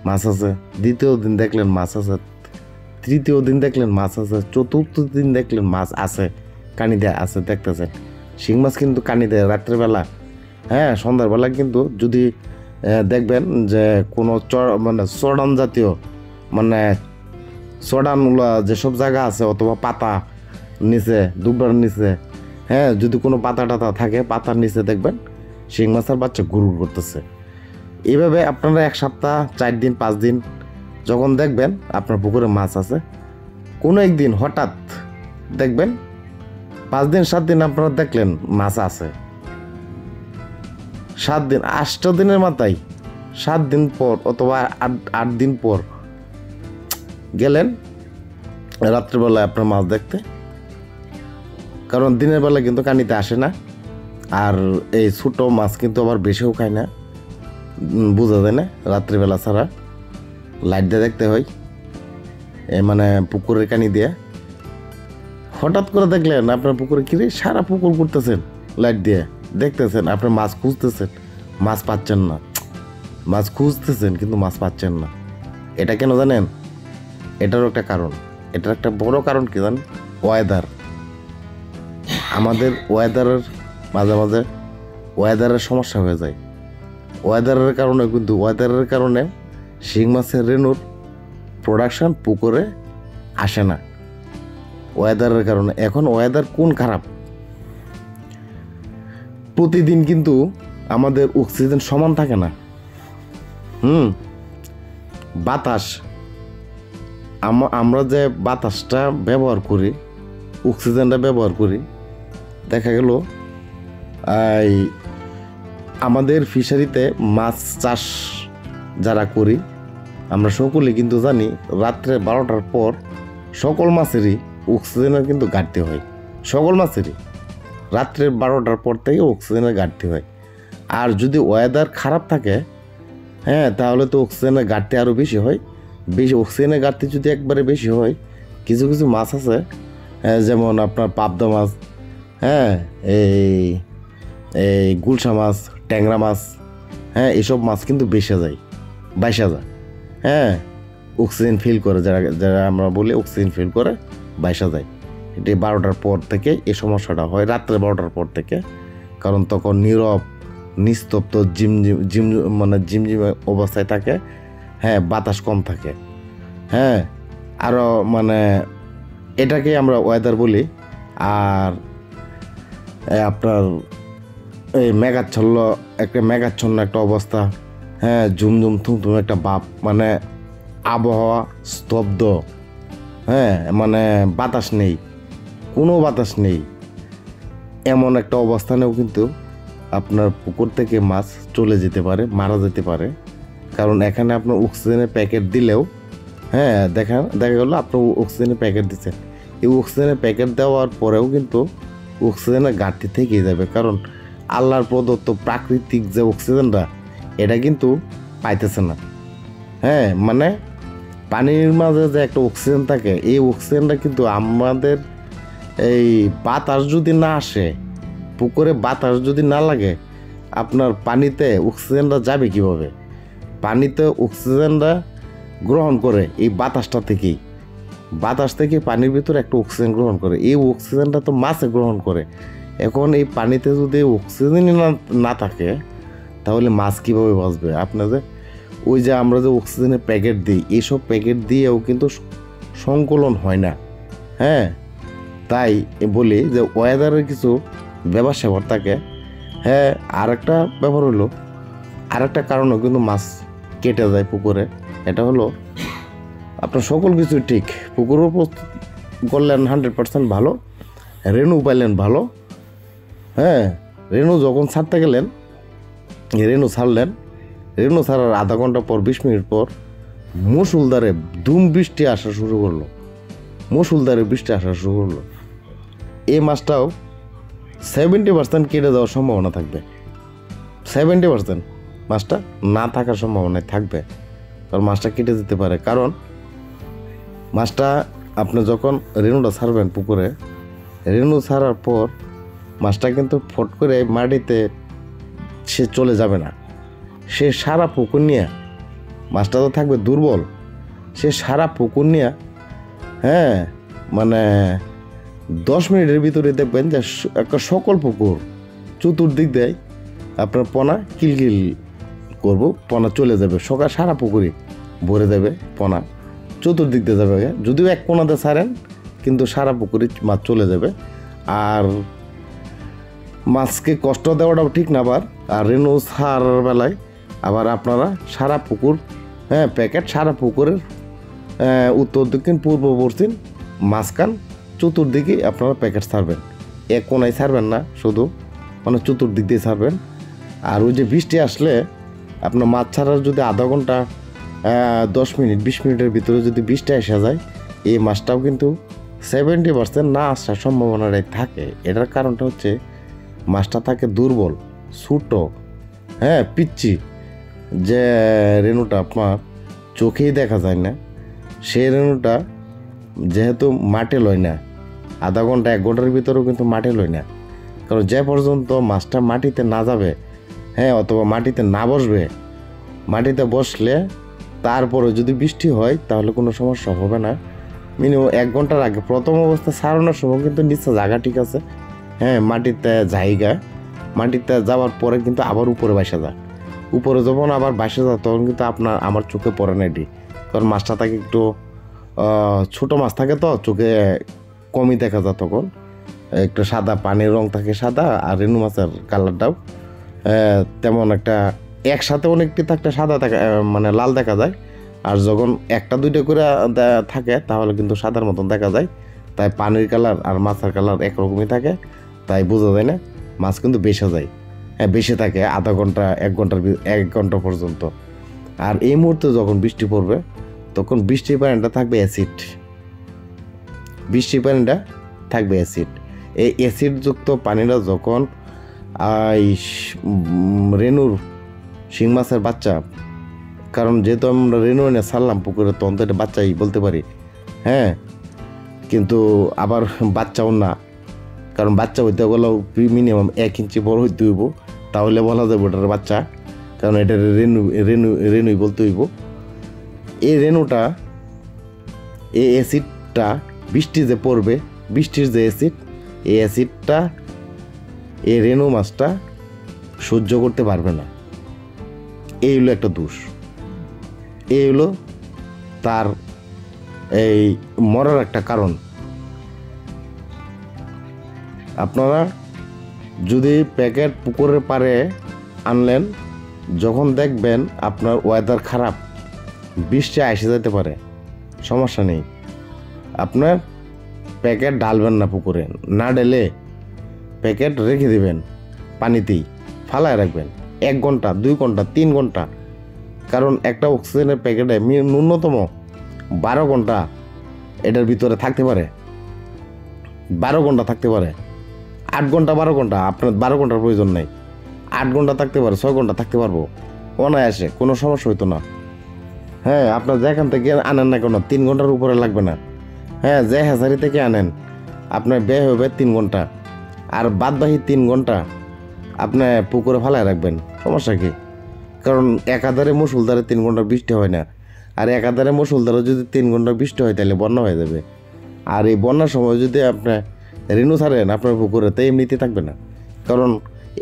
মাছ আছে, দ্বিতীয় দিন দেখলেন মাছ আছে, তৃতীয় দিন দেখলেন মাছ আছে, চতুর্থ দিন দেখলেন মাছ আছে, কানি দেয় আছে, দেখতেছেন। শিং মাছ কিন্তু কানি দেয় রাত্রেবেলা, হ্যাঁ, সন্ধ্যাবেলা কিন্তু যদি দেখবেন যে কোনো চড়ান জাতীয় চড়ানগুলা যেসব জায়গা আছে অথবা পাতা নিচে, দুবরার নিচে, হ্যাঁ, যদি কোনো পাতা টাতা থাকে, পাতার নিচে দেখবেন শিং মাছের বাচ্চা গুড়গুড় করতেছে। এইভাবে আপনারা 1 সপ্তাহ, 4 দিন, 5 দিন যখন দেখবেন আপনার পুকুরে মাছ আছে, কোনো একদিন হঠাৎ দেখবেন 5 দিন 7 দিন আপনারা দেখলেন মাছ আছে, 7 দিন 8 দিনের মাথায় 7 দিন পর অথবা 8 দিন পর গেলেন রাত্রিবেলায় আপনার মাছ দেখতে, কারণ দিনের বেলা কিন্তু কানিতে আসে না। আর এই ছোটো মাছ কিন্তু আবার বেশিও খায় না, বোঝা যায় না রাত্রিবেলা ছাড়া, লাইট দিয়ে দেখতে হয়, পুকুরের কানি দিয়ে। হঠাৎ করে দেখলেন আপনার পুকুরে কিরে, সারা পুকুর করতেছেন লাইট দিয়ে, দেখতেছেন আপনার মাছ খুঁজতেছেন, মাছ পাচ্ছেন না, মাছ খুঁজতেছেন কিন্তু মাছ পাচ্ছেন না। এটা কেন জানেন? এটারও একটা কারণ, এটার একটা বড় কারণ কি জানেন? ওয়েদার। আমাদের ওয়েদারের মাঝে মাঝে ওয়েদারের সমস্যা হয়ে যায়। ওয়েদারের কারণে শিং মাছের রেনুর প্রোডাকশন পুকুরে আসে না, ওয়েদারের কারণে। এখন ওয়েদার কোন খারাপ, প্রতিদিন কিন্তু আমাদের অক্সিজেন সমান থাকে না। বাতাস, আমরা যে বাতাসটা ব্যবহার করি, অক্সিজেনটা ব্যবহার করি, দেখা গেল আমাদের ফিশারিতে মাছ চাষ যারা করি আমরা সকলে কিন্তু জানি রাত্রে 12টার পর সকল মাছেরই অক্সিজেনের কিন্তু ঘাটতি হয়, সকল মাছেরই রাত্রে 12টার পর থেকে অক্সিজেনের ঘাটতি হয়। আর যদি ওয়েদার খারাপ থাকে, হ্যাঁ, তাহলে তো অক্সিজেনের ঘাটতি আরও বেশি হয়। অক্সিজেনের ঘাটতি যদি একবারে বেশি হয়, কিছু কিছু মাছ আছে, যেমন আপনার পাবদা মাছ, হ্যাঁ, এই গুলশা মাছ, ট্যাংরা মাছ, হ্যাঁ, এসব মাছ কিন্তু বাইসা যায়, হ্যাঁ, অক্সিজেন ফিল করে, যারা আমরা বলি অক্সিজেন ফিল করে বাইসা যায়। এটি 12টার পর থেকে এই সমস্যাটা হয়, রাত্রে 12টার পর থেকে, কারণ তখন নীরব নিস্তব্ধ জিম মানে ঝিমঝিম অবস্থায় থাকে। হ্যাঁ, বাতাস কম থাকে। হ্যাঁ, আরও মানে এটাকে আমরা ওয়েদার বলি। আর আপনার এই মেঘাচ্ছন্ন একটা অবস্থা। হ্যাঁ, ঝুমঝুম থুমথুম একটা ভাব, মানে আবহাওয়া স্তব্ধ। হ্যাঁ, মানে বাতাস নেই, কোনো বাতাস নেই, এমন একটা অবস্থানেও কিন্তু আপনার পুকুর থেকে মাছ চলে যেতে পারে, মারা যেতে পারে। কারণ এখানে আপনার অক্সিজেনের প্যাকেট দিলেও, হ্যাঁ, দেখা গেলো আপনার অক্সিজেনের প্যাকেট দিচ্ছেন, এই অক্সিজেনের প্যাকেট দেওয়ার পরেও কিন্তু অক্সিজেনের ঘাটতি থেকেই যাবে। কারণ আল্লাহর প্রদত্ত প্রাকৃতিক যে অক্সিজেনটা, এটা কিন্তু পাইতেছে না। হ্যাঁ, মানে পানির মাঝে যে একটা অক্সিজেন থাকে, এই অক্সিজেনটা কিন্তু আমাদের এই বাতাস যদি না আসে, পুকুরে বাতাস যদি না লাগে, আপনার পানিতে অক্সিজেনটা যাবে কিভাবে? পানিতে অক্সিজেনটা গ্রহণ করে এই বাতাসটা থেকেই, বাতাস থেকে পানির ভিতরে একটা অক্সিজেন গ্রহণ করে, এই অক্সিজেনটা তো মাছে গ্রহণ করে। এখন এই পানিতে যদি অক্সিজেনই না থাকে, তাহলে মাছ কীভাবে বাঁচবে? আপনাদের ওই যে আমরা যে অক্সিজেনের প্যাকেট দিই, এইসব প্যাকেট দিয়েও কিন্তু সংকলন হয় না। হ্যাঁ, তাই বলি যে ওয়েদারের কিছু ব্যাপার স্যাপার থাকে। হ্যাঁ, আর একটা ব্যাপার হলো, আর একটা কারণও কিন্তু মাছ কেটে যায় পুকুরে। এটা হলো আপনার সকল কিছু ঠিক, পুকুরও করলেন 100% ভালো, রেনু পাইলেন ভালো। হ্যাঁ, রেনু যখন ছাড়তে গেলেন, রেনু ছাড়লেন, রেনু ছাড়ার আধা ঘন্টা পর 20 মিনিট পর মুষলধারে বৃষ্টি আসা শুরু করলো, মুষলধারে বৃষ্টি আসা শুরু করলো। এই মাছটাও 70% কেটে যাওয়ার সম্ভাবনা থাকবে। 70% মাছটা না থাকার সম্ভাবনায় থাকবে, কারণ মাছটা কেটে যেতে পারে। কারণ মাছটা আপনি যখন রেনুটা ছাড়বেন পুকুরে, রেনু ছাড়ার পর মাছটা কিন্তু ফট করে মাটিতে সে চলে যাবে না। সে সারা পুকুর নিয়ে, মাছটা তো থাকবে দুর্বল, সে সারা পুকুর নিয়ে, হ্যাঁ, মানে 10 মিনিটের ভিতরে দেখবেন যে একটা সকল পুকুর চতুর্দিক দেয় আপনার পোনা কিলকিল করব, পোনা চলে যাবে, সকাল সারা পুকুরে ভরে দেবে পোনা, চতুর্দিক দিয়ে যাবে। যদিও এক কোনাতে ছাড়েন, কিন্তু সারা পুকুরে মাছ চলে যাবে। আর মাছকে কষ্ট দেওয়াটাও ঠিক না আবার। আর রেনু ছাড়ার বেলায় আবার আপনারা সারা পুকুর, হ্যাঁ, প্যাকেট সারা পুকুরের উত্তর দক্ষিণ পূর্ব পশ্চিম মাঝখান চতুর্দিকে আপনারা প্যাকেট ছাড়বেন, এক কোনায় ছাড়বেন না, শুধু মানে চতুর্দিক দিয়ে ছাড়বেন। আর ওই যে বৃষ্টি আসলে আপনার মাছ ছাড়ার যদি আধা ঘন্টা 10 মিনিট 20 মিনিটের ভিতরে যদি বৃষ্টি এসে যায়, এই মাছটাও কিন্তু 70% না আসার সম্ভাবনাটাই থাকে। এটার কারণটা হচ্ছে মাছটা থাকে দুর্বল, ছোটো, হ্যাঁ, পিচ্ছি, যে রেনুটা আপনার চোখেই দেখা যায় না। সেই রেনুটা যেহেতু মাঠে লয় না, আধা ঘন্টা 1 ঘন্টার ভিতরেও কিন্তু মাঠে লয় না। কারণ যে পর্যন্ত মাছটা মাটিতে না যাবে, হ্যাঁ, অথবা মাটিতে না বসবে, মাটিতে বসলে তারপরে যদি বৃষ্টি হয় তাহলে কোনো সমস্যা হবে না। মিনিমাম 1 ঘন্টার আগে প্রথম অবস্থা ছাড়ানোর সময় কিন্তু নিচে জায়গা ঠিক আছে, হ্যাঁ, মাটিতে জায়গা, মাটিতে যাওয়ার পরে কিন্তু আবার উপরে বাসা যায়, উপরে যখন আবার বাসা যায় তখন কিন্তু আমার চোখে পড়ে না এটি। কারণ মাছটা থাকে একটু ছোটো মাছ থাকে, তো চোখে কমই দেখা যায়, তখন একটু সাদা, পানির রং থাকে সাদা, আর রেনু মাছের কালারটাও তেমন একটা একসাথে অনেকটি থাকতে সাদা থাকে, মানে লাল দেখা যায়। আর যখন 1-2টা করে থাকে তাহলে কিন্তু সাদার মতন দেখা যায়। তাই পানির কালার আর মাছের কালার একরকমই থাকে, তাই বোঝা যায় না। মাছ কিন্তু বেশি যায়, হ্যাঁ, বেশি থাকে আধা ঘন্টা 1 ঘন্টা পর্যন্ত। আর এই মুহূর্তে যখন বৃষ্টি পড়বে, তখন বৃষ্টির পানিটা থাকবে অ্যাসিড, বৃষ্টির পানিটা থাকবে অ্যাসিড। এই অ্যাসিডযুক্ত পানিটা যখন রেনুর শিং মাছের বাচ্চা, কারণ যেহেতু আমরা রেনু এনে ছাড়লাম পুকুরে, তখন তো এটা বাচ্চাই বলতে পারি, হ্যাঁ, কিন্তু আবার বাচ্চাও না, কারণ বাচ্চা হইতে গেলেও মিনিমাম 1 ইঞ্চি বড় হইতে হইব, তাহলে বলা যাবে ওটার বাচ্চা, কারণ এটা রেনুই বলতে হইব। এই রেনুটা, এই অ্যাসিডটা বৃষ্টি যে পড়বে, বৃষ্টির যে অ্যাসিড, এই অ্যাসিডটা এই রেনু মাছটা সহ্য করতে পারবে না। এই হলো একটা দোষ, এই হলো তার এই মরার একটা কারণ। আপনারা যদি প্যাকেট পুকুরের পাড়ে আনলেন, যখন দেখবেন আপনার ওয়েদার খারাপ, বৃষ্টি এসে যেতে পারে, সমস্যা নেই, আপনার প্যাকেট ঢালবেন না পুকুরে, না ঢেলে প্যাকেট রেখে দেবেন পানিতেই, ফালায় রাখবেন 1 ঘন্টা 2 ঘন্টা 3 ঘন্টা। কারণ একটা অক্সিজেনের প্যাকেটে ন্যূনতম 12 ঘন্টা এটার ভিতরে থাকতে পারে, 12 ঘন্টা থাকতে পারে, 8 ঘন্টা 12 ঘন্টা, আপনার 12 ঘন্টার প্রয়োজন নেই, 8 ঘন্টা থাকতে পারে, 6 ঘন্টা থাকতে পারবো অনায়াসে, কোনো সমস্যা হইতো না। হ্যাঁ, আপনার যেখান থেকে আনেন না কেন 3 ঘন্টার উপরে লাগবে না। হ্যাঁ, যে হ্যাচারি থেকে আনেন আপনার ব্যয় হবে 3 ঘন্টা, আর বাদবাকি 3 ঘন্টা আপনি পুকুরে ফালায় রাখবেন, সমস্যা কি? কারণ একাধারে মুষলধারে 3 ঘন্টা বৃষ্টি হয় না, আর একাধারে মুষলধারে যদি 3 ঘন্টা বৃষ্টি হয় তাহলে বন্যা হয়ে যাবে। আর এই বন্যার সময় যদি আপনি রেণু ছাড়েন আপনার পুকুরে, তো এমনিতে থাকবে না। কারণ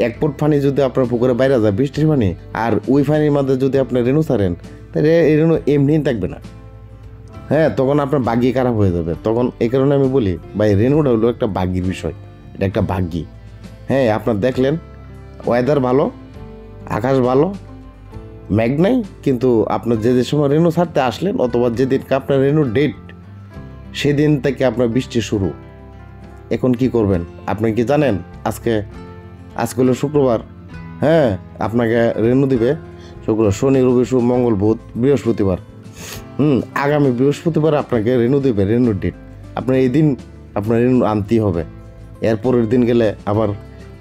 1 ফুট পানি যদি আপনার পুকুরে বাইরে যায় বৃষ্টির পানি, আর ওই পানির মধ্যে যদি আপনি রেণু ছাড়েন, তাহলে এই রেণু এমনি থাকবে না। হ্যাঁ, তখন আপনার ভাগ্য খারাপ হয়ে যাবে। তখন এই কারণে আমি বলি ভাই, রেণুটা হলো একটা ভাগ্যের বিষয়, এটা একটা ভাগ্যি। হ্যাঁ, আপনার দেখলেন ওয়েদার ভালো, আকাশ ভালো, মেঘ নাই, কিন্তু আপনার যে সময় রেণু ছাড়তে আসলেন, অথবা যেদিনকে আপনার রেণুর ডেট, সেদিন থেকে আপনার বৃষ্টি শুরু। এখন কি করবেন আপনি কি জানেন? আজকে হলো শুক্রবার। হ্যাঁ, আপনাকে রেণু দিবে শুক্রবার, শনি, রবি, সোম, মঙ্গল, বুধ, বৃহস্পতিবার। আগামী বৃহস্পতিবার আপনাকে রেণু দেবে, রেণুর ডেট। আপনার এই দিন আপনার রেণু আনতেই হবে। এরপরের দিন গেলে আবার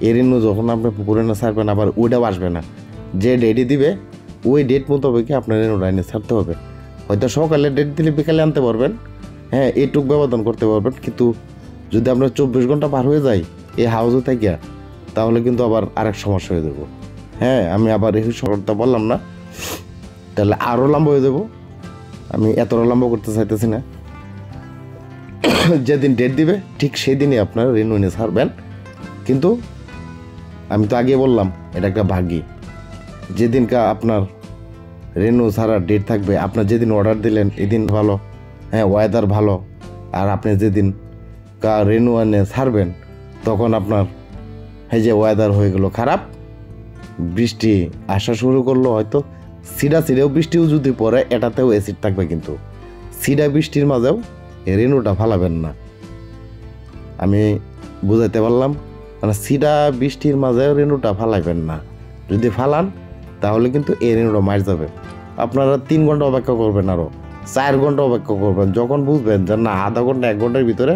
এই রেণু যখন আপনার পুকুরে না ছাড়বেন, আবার ওইটাও আসবে না। যে ডেটই দিবে ওই ডেট মোতাবেকই আপনার রেণুটা এনে ছাড়তে হবে। হয়তো সকালে ডেট দিলে বিকালে আনতে পারবেন, হ্যাঁ, এইটুক ব্যবধান করতে পারবেন। কিন্তু যদি আপনার 24 ঘন্টা পার হয়ে যায় এই হাউসে থাকিয়া, তাহলে কিন্তু আবার আরেক সমস্যা হয়ে যাব। হ্যাঁ, আমি আবার এই সরটা বললাম না, তাহলে আরও লম্বা হয়ে যাব। আমি এতটা লম্বা করতে চাইতেছি না। যেদিন ডেট দিবে ঠিক সেই দিনই আপনার রেণু এনে ছাড়বেন। কিন্তু আমি তো আগে বললাম এটা একটা ভাগ্যি। যেদিনকা আপনার রেণু ছাড়ার ডেট থাকবে, আপনার যেদিন অর্ডার দিলেন এদিন ভালো, হ্যাঁ, ওয়েদার ভালো, আর আপনি যেদিন রেণু এনে ছাড়বেন তখন আপনার এই যে ওয়েদার হয়ে গেল খারাপ, বৃষ্টি আসা শুরু করলো, হয়তো সিডাও বৃষ্টিও যদি পড়ে এটাতেও অ্যাসিড থাকবে, কিন্তু সিডা বৃষ্টির মাঝেও রেণুটা ফালাবেন না। আমি বুঝাইতে পারলাম? মানে সিডা বৃষ্টির মাঝেও রেণুটা ফালাইবেন না। যদি ফালান তাহলে কিন্তু এই রেণুটা মার যাবে। আপনারা 3 ঘন্টা অপেক্ষা করবেন, আরও 4 ঘন্টা অপেক্ষা করবেন, যখন বুঝবেন যে না আধা ঘন্টা 1 ঘন্টার ভিতরে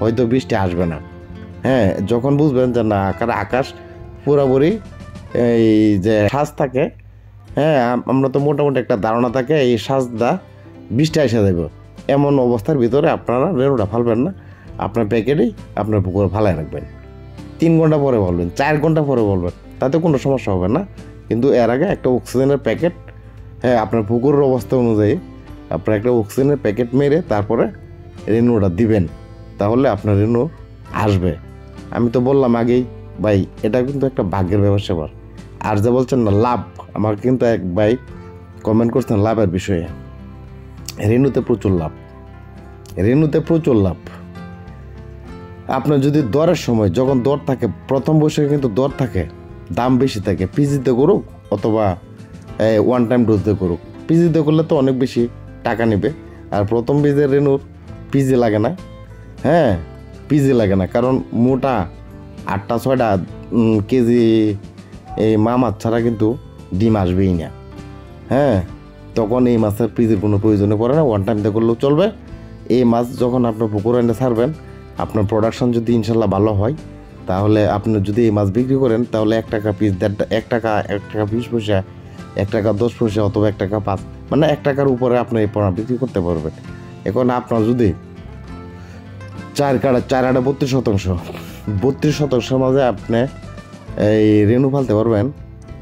হয়তো বৃষ্টি আসবে না। হ্যাঁ, যখন বুঝবেন যে না আকাশ পুরোপুরি এই যে সাজ থাকে, হ্যাঁ, আমরা তো মোটামুটি একটা ধারণা থাকে এই সাজদা বৃষ্টি এসে যাবে, এমন অবস্থার ভিতরে আপনারা রেণুটা ফালবেন না। আপনার প্যাকেটেই আপনার পুকুরে ফালাই রাখবেন। 3 ঘন্টা পরে বলবেন, 4 ঘন্টা পরে বলবেন, তাতে কোনো সমস্যা হবে না। কিন্তু এর আগে একটা অক্সিজেনের প্যাকেট, হ্যাঁ, আপনার পুকুরের অবস্থা অনুযায়ী আপনার একটা অক্সিজেনের প্যাকেট মেরে তারপরে রেণুটা দিবেন, তাহলে আপনার রেণু আসবে। আমি তো বললাম আগেই ভাই, এটা কিন্তু একটা ভাগ্যের ব্যবসা। আর যে বলছেন না লাভ, আমাকে কিন্তু এক ভাই কমেন্ট করছেন লাভের বিষয়ে। রেণুতে প্রচুর লাভ, রেণুতে প্রচুর লাভ। আপনার যদি দরের সময়, যখন দর থাকে, প্রথম বৈশাখে কিন্তু দর থাকে, দাম বেশি থাকে, পিজিতে করুক অথবা 1 টাইম ডোজ দিয়ে করুক। পিজিতে করলে তো অনেক বেশি টাকা নেবে, আর প্রথম বীজের রেণুর পিজি লাগে না। হ্যাঁ, পিজি লাগে না, কারণ মোটা 8-6টা কেজি এই মাছ ছাড়া কিন্তু ডিম আসবেই না। হ্যাঁ, তখন এই মাছের পিজির কোনো প্রয়োজনে পড়ে না, 1 টাইম দিয়ে করলেও চলবে। এই মাছ যখন আপনার পুকুরে এনে ছাড়বেন, আপনার প্রোডাকশন যদি ইনশাল্লাহ ভালো হয়, তাহলে আপনি যদি এই মাছ বিক্রি করেন, তাহলে 1 টাকা পিস, 1 টাকা 20 পয়সা, 1 টাকা 10 পয়সা, অথবা 1 টাকা 5, মানে 1 টাকার উপরে আপনি এই পোনা বিক্রি করতে পারবেন। এখন আপনার যদি 4 আটা 32% মাঝে আপনি এই রেণু ফালতে পারবেন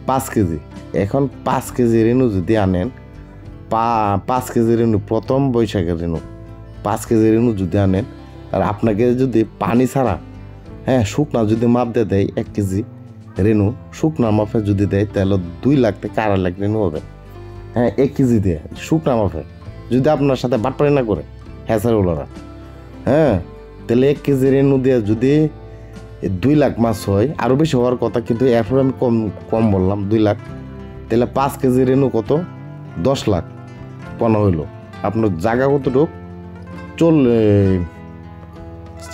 5 কেজি। এখন 5 কেজি রেণু যদি আনেন, 5 কেজি রেণু, প্রথম বৈশাখের রেণু 5 কেজি রেণু যদি আনেন, আর আপনাকে যদি পানি ছাড়া, হ্যাঁ, শুকনা যদি মাপ দিয়ে দেয় 1 কেজি, রেনু শুকনা মাফে যদি দেয় তাহলে 2 লাখ থেকে 2.5 লাখ রেনু হবে। হ্যাঁ 1 কেজি দিয়ে শুকনা মাফে যদি আপনার সাথে বাটপাড়ি না করে হ্যাচারিওয়ালারা, হ্যাঁ তাহলে 1 কেজি রেনু দিয়ে যদি 2 লাখ মাছ হয়, আরও বেশি হওয়ার কথা, কিন্তু এরপর আমি কম বললাম 2 লাখ। তাহলে 5 কেজি রেনু কত? 10 লাখ পনা হইল। আপনার জায়গা কতটুক?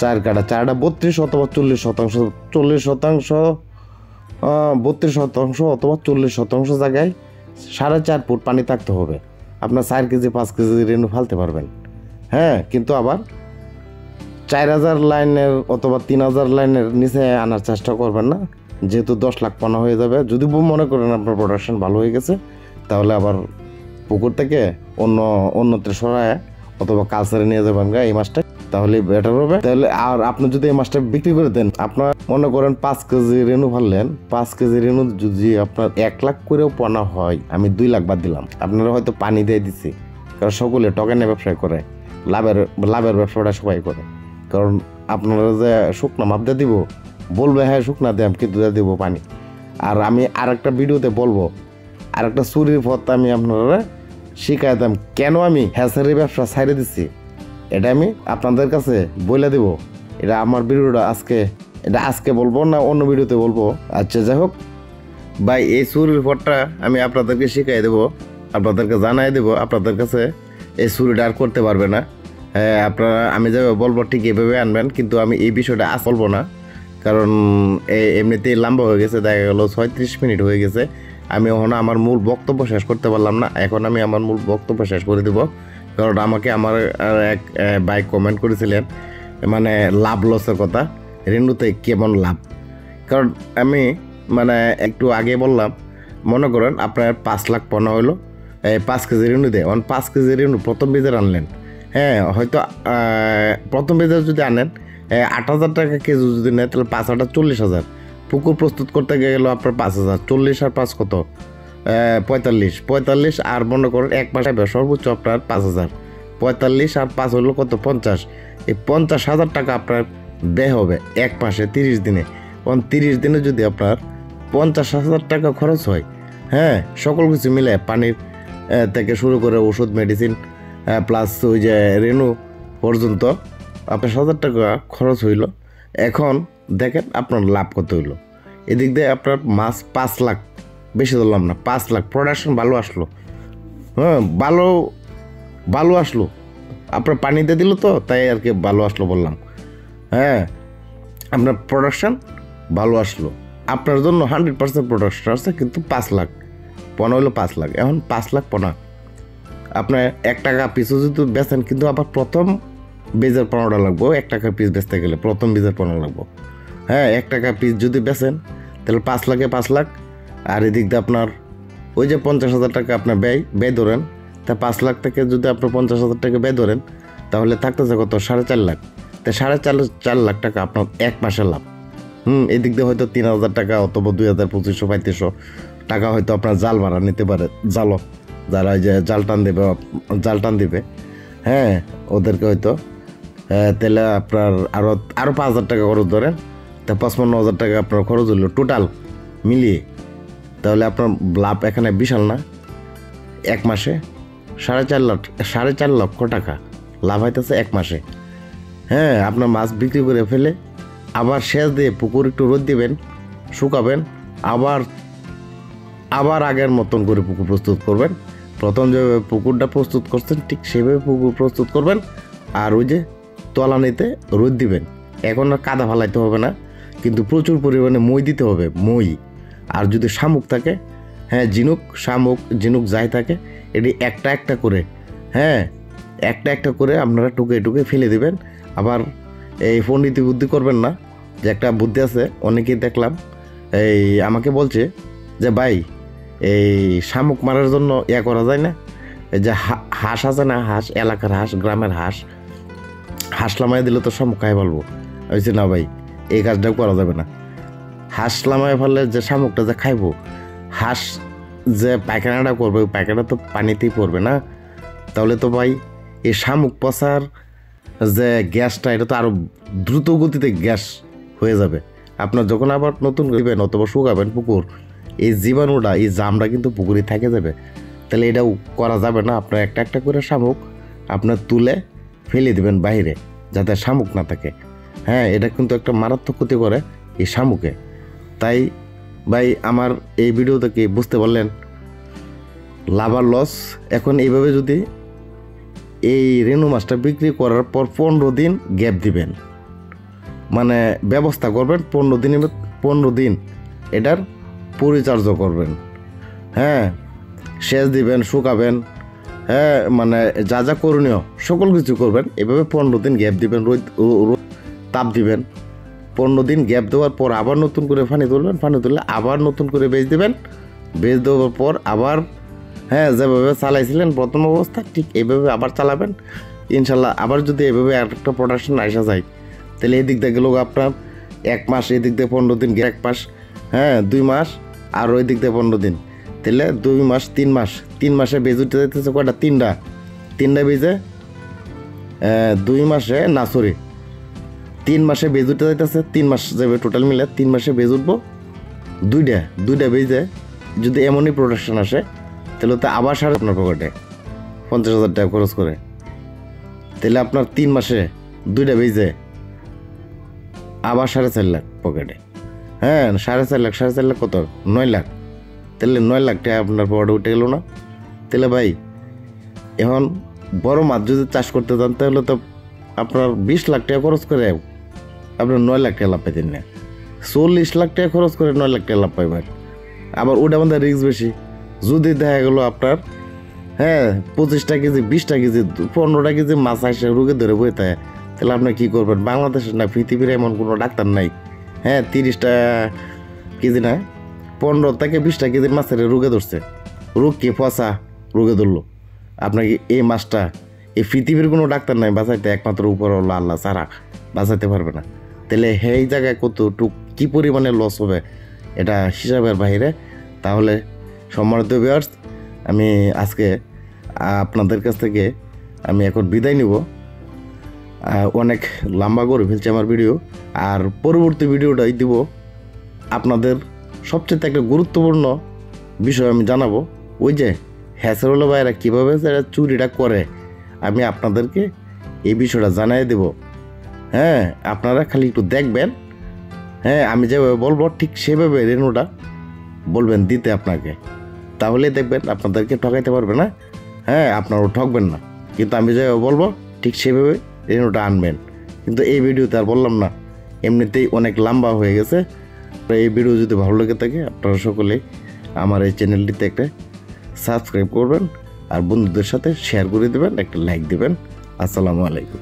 4 কাটা 4টা 32 অথবা 40%, 32% অথবা 40% জায়গায় 4.5 ফুট পানি থাকতে হবে। আপনার 4 কেজি 5 কেজি রেনু ফালতে পারবেন। হ্যাঁ কিন্তু আবার 4000 লাইনের অথবা 3000 লাইনের নিচে আনার চেষ্টা করবেন না, যেহেতু 10 লাখ পানা হয়ে যাবে। যদি মনে করেন আপনার প্রোডাকশন ভালো হয়ে গেছে, তাহলে আবার পুকুর থেকে অন্যত্র সরায় অথবা কালচারে নিয়ে যাবেন এই মাছটা, তাহলে বেটার হবে। তাহলে আর আপনি যদি এই মাছটা বিক্রি করে দেন, আপনার মনে করেন 5 কেজি রেনু ফাললেন, 5 কেজি রেনু যদি আপনার 1 লাখ করেও পানা হয়, আমি 2 লাখ বাদ দিলাম, আপনারা হয়তো পানি দিয়ে দিচ্ছি, কারণ সকলে টকেনে ব্যবসা করে, লাভের ব্যবসাটা সবাই করে। কারণ আপনারা যে শুকনা মাপ দিয়ে দিব, বলবে হ্যাঁ শুকনা দাম, কিন্তু দিয়ে দিব পানি। আর আমি আরেকটা ভিডিওতে বলবো, আরেকটা চুরির পথ আমি আপনারা শিখাই দাম, কেন আমি হ্যাচারি ব্যবসা ছাইড়ে দিচ্ছি, এটা আমি আপনাদের কাছে বলে দেব। এটা আমার ভিডিওটা আজকে বলবো না অন্য ভিডিওতে বলবো। আচ্ছা যাই হোক ভাই, এই চুরির পথটা আমি আপনাদেরকে শিখাই দেবো, আপনাদেরকে জানাই দেবো। আপনাদের কাছে এই চুরিটা আর করতে পারবে না। হ্যাঁ আপনারা আমি যেভাবে বলবো ঠিক এভাবে আনবেন, কিন্তু আমি এই বিষয়টা আজ বলবো না, কারণ এমনিতেই লম্বা হয়ে গেছে, দেখা গেল 36 মিনিট হয়ে গেছে। আমি এখন আমার মূল বক্তব্য শেষ করতে পারলাম না, এখন আমি আমার মূল বক্তব্য শেষ করে দেব। কারণ আমাকে আমার এক ভাই কমেন্ট করেছিলেন, মানে লাভ লসের কথা, রেনুতে কেমন লাভ। কারণ আমি মানে একটু আগে বললাম, মনে করেন আপনার 5 লাখ পনা হলো 5 কেজি রেনু দেয়, 5 কেজি রেনু প্রথম বীজের আনলেন, হ্যাঁ হয়তো প্রথম বীজের যদি আনেন 8,000 টাকা কেজি যদি নেয়, তাহলে 5 8 40,000। পুকুর প্রস্তুত করতে গেল আপনার 5,000, 40 আর 5 কত? 45 আর মনে করেন এক মাসে সর্বোচ্চ আপনার 5,000, 45 আর 5 হলো কত? 50। এই 50,000 টাকা আপনার ব্যয় হবে এক মাসে 30 দিনে। 30 দিনে যদি আপনার 50,000 টাকা খরচ হয়, হ্যাঁ সকল কিছু মিলে পানির থেকে শুরু করে ওষুধ মেডিসিন প্লাস ওই যে রেনু পর্যন্ত আপনার 1,000 টাকা খরচ হইল। এখন দেখেন আপনার লাভ কত হইলো। এদিক দিয়ে আপনার মাছ 5 লাখ, বেশি ধরলাম না, 5 লাখ প্রোডাকশন ভালো আসলো। হ্যাঁ ভালো আসলো, আপনার পানি দিয়ে দিল তো, তাই আর কি ভালো আসলো বললাম। হ্যাঁ আপনার প্রোডাকশন ভালো আসলো, আপনার জন্য 100% প্রোডাকশন আসছে, কিন্তু 5 লাখ পনা হইলো 5 লাখ। এখন 5 লাখ পনা আপনার 1 টাকা পিছু যদি বেচেন, কিন্তু আবার প্রথম বীজের পনেরোটা লাগবো, 1 টাকা পিস বেচতে গেলে প্রথম বীজের 15 লাগবো। হ্যাঁ 1 টাকা পিস যদি বেচেন, তাহলে 5 লাখে 5 লাখ। আর এদিক দিয়ে আপনার ওই যে 50,000 টাকা আপনার ব্যয় ধরেন, তা 5 লাখ থেকে যদি আপনার 50,000 টাকা ব্যয় ধরেন, তাহলে থাকতেছে কত? 4.5 লাখ। তাই 4.5 লাখ টাকা আপনার এক মাসের লাভ। এদিক দিয়ে হয়তো 3,000 টাকা অথবা 2,000 2,500 টাকা হয়তো আপনার জাল ভাড়া নিতে পারে, যারা ওই যে জাল টান দেবে, হ্যাঁ ওদেরকে হয়তো তাহলে আপনার আরও 5,000 টাকা খরচ ধরেন, তা 55,000 টাকা আপনার খরচ হলো টোটাল মিলিয়ে। তাহলে আপনার লাভ এখানে বিশাল না, এক মাসে 4.5 লক্ষ টাকা লাভ হইতেছে এক মাসে। হ্যাঁ আপনার মাছ বিক্রি করে ফেলে আবার সেচ দিয়ে পুকুর একটু রোদ দিবেন, শুকাবেন, আবার আগের মতন করে পুকুর প্রস্তুত করবেন। প্রথম যেভাবে পুকুরটা প্রস্তুত করছেন ঠিক সেভাবে পুকুর প্রস্তুত করবেন, আর ওই যে তলানিতে রোদ দিবেন। এখন আর কাদা ফালাইতে হবে না, কিন্তু প্রচুর পরিমাণে মই দিতে হবে, মই। আর যদি শামুক থাকে, হ্যাঁ ঝিনুক যাই থাকে, এটি একটা করে, হ্যাঁ একটা করে আপনারা টুকে ফেলে দিবেন। আবার এই পণ্ডিতি বুদ্ধি করবেন না, যে একটা বুদ্ধি আছে, অনেকেই দেখলাম আমাকে বলছে যে ভাই এই শামুক মারার জন্য করা যায় না, এই যে হাঁস আছে না, হাঁস এলাকার হাঁস, গ্রামের হাঁস লামাই দিলে তো শামুক খাই বলবো। বলছি না ভাই, এই কাজটাও করা যাবে না। হাঁস লামাই ফেললে যে শামুকটা যে খাইবো, হাঁস যে পায়খানাটা করবে, ওই পায়খানা তো পানিতেই পড়বে না, তাহলে তো ভাই এই শামুক পচার যে গ্যাসটা, এটা তো আরও দ্রুত গতিতে গ্যাস হয়ে যাবে। আপনার যখন আবার নতুন করবেন অথবা শুকাবেন পুকুর, এই জীবাণুটা এই জামটা কিন্তু পুকুরে থেকে যাবে। তাহলে এটাও করা যাবে না। আপনার একটা একটা করে শামুক আপনার তুলে ফেলে দেবেন বাইরে, যাতে শামুক না থাকে। হ্যাঁ, এটা কিন্তু একটা মারাত্মক ক্ষতি করে এই শামুকে। তাই ভাই আমার এই ভিডিও থেকে বুঝতে পারলেন লাভ আর লস। এখন এইভাবে যদি এই রেনু মাছটা বিক্রি করার পর 15 দিন গ্যাপ দিবেন, মানে ব্যবস্থা করবেন 15 দিন এটার পরিচর্যা করবেন। হ্যাঁ, সেচ দিবেন, শুকাবেন, হ্যাঁ মানে যা যা করণীয় সকল কিছু করবেন। এভাবে 15 দিন গ্যাপ দিবেন, রোদ তাপ দিবেন। 15 দিন গ্যাপ দেওয়ার পর আবার নতুন করে পানি তুলবেন, পানি তুললে আবার নতুন করে বেচ দেবেন। বেচ দেওয়ার পর আবার হ্যাঁ যেভাবে চালাইছিলেন প্রথম অবস্থা ঠিক এইভাবে আবার চালাবেন। ইনশাল্লাহ আবার যদি এইভাবে একটা প্রোডাকশন আসা যায়, তাহলে এই দিক দিয়ে গেল আপনার 1 মাস, এই দিক দিয়ে 15 দিন, 1 মাস, হ্যাঁ 2 মাস, আর ওই দিক দিয়ে 15 দিন, তাহলে 2 মাস 3 মাস। 3 মাসে বেজ উঠতে যাইতেছে কয়টা? 3টা বেজে 2 মাসে না সরি 3 মাসে বেজ উঠতে যাইতেছে। 3 মাস যাবে টোটাল মিলে, 3 মাসে বেজ উঠবো 2টা বেজে। যদি এমনই প্রোডাকশন আসে তাহলে তো আবার আপনার পকেটে 50,000 টাকা খরচ করে, তাহলে আপনার 3 মাসে 2টা বেজে আবার 4.5 লাখ পকেটে। হ্যাঁ 4.5 লাখ কত? 9 লাখ। তাহলে 9 লাখ টাকা আপনার পকেটে উঠে গেল না? তাহলে ভাই এখন বড় মাছ যদি চাষ করতে চান তাহলে তো আপনার 20 লাখ টাকা খরচ করে আপনার 9 লাখ টাকা লাভ পেতেন না। 40 লাখ টাকা খরচ করে 9 লাখ টাকা লাভ পাইবেন। আবার ওটা আমাদের রিস্ক বেশি। যদি দেখা গেলো আপনার হ্যাঁ 25টা কেজি, 20টা কেজি, 15টা কেজি মাছ আসে রোগে ধরে বই থাকে, তাহলে আপনি কী করবেন? বাংলাদেশের না পৃথিবীর এমন কোনো ডাক্তার নাই হ্যাঁ 30টা কেজি না 15 থেকে 20টা কেজির মাছের রোগে ধরছে। রোগ কি ফসা রোগে ধরলো আপনাকে এই মাছটা, এই পৃথিবীর কোনো ডাক্তার নাই বাঁচাইতে, একমাত্র উপর হলো আল্লাহ ছাড়া বাঁচাইতে পারবে না। তাহলে এই জায়গায় কতটুক কী পরিমাণে লস হবে এটা হিসাবের বাইরে। তাহলে সম্মানিত ভিউয়ার্স, আমি আজকে আপনাদের কাছ থেকে আমি এখন বিদায় নিব। অনেক লম্বা করে ফেলছে আমার ভিডিও, আর পরবর্তী ভিডিওটাই দিব আপনাদের সবচেয়ে একটা গুরুত্বপূর্ণ বিষয় আমি জানাবো। ওই যে হ্যাসারওয়ালা ভাইরা কীভাবে চুরিটা করে আমি আপনাদেরকে এই বিষয়টা জানিয়ে দেব। হ্যাঁ আপনারা খালি একটু দেখবেন। হ্যাঁ আমি যেভাবে বলবো ঠিক সেভাবে রেনুটা বলবেন দিতে আপনাকে, তাহলে দেখবেন আপনাদেরকে ঠকাইতে পারবে না। হ্যাঁ আপনারাও ঠকবেন না, কিন্তু আমি যেভাবে বলবো ঠিক সেভাবে রেনুটা আনবেন। কিন্তু এই ভিডিওতে আর বললাম না, এমনিতেই অনেক লম্বা হয়ে গেছে। এই ভিডিও যদি ভালো লেগে থাকে আপনারা সকলেই আমার এই চ্যানেলটিতে একটা সাবস্ক্রাইব করবেন, আর বন্ধুদের সাথে শেয়ার করে দেবেন, একটা লাইক দেবেন। আসসালামু আলাইকুম।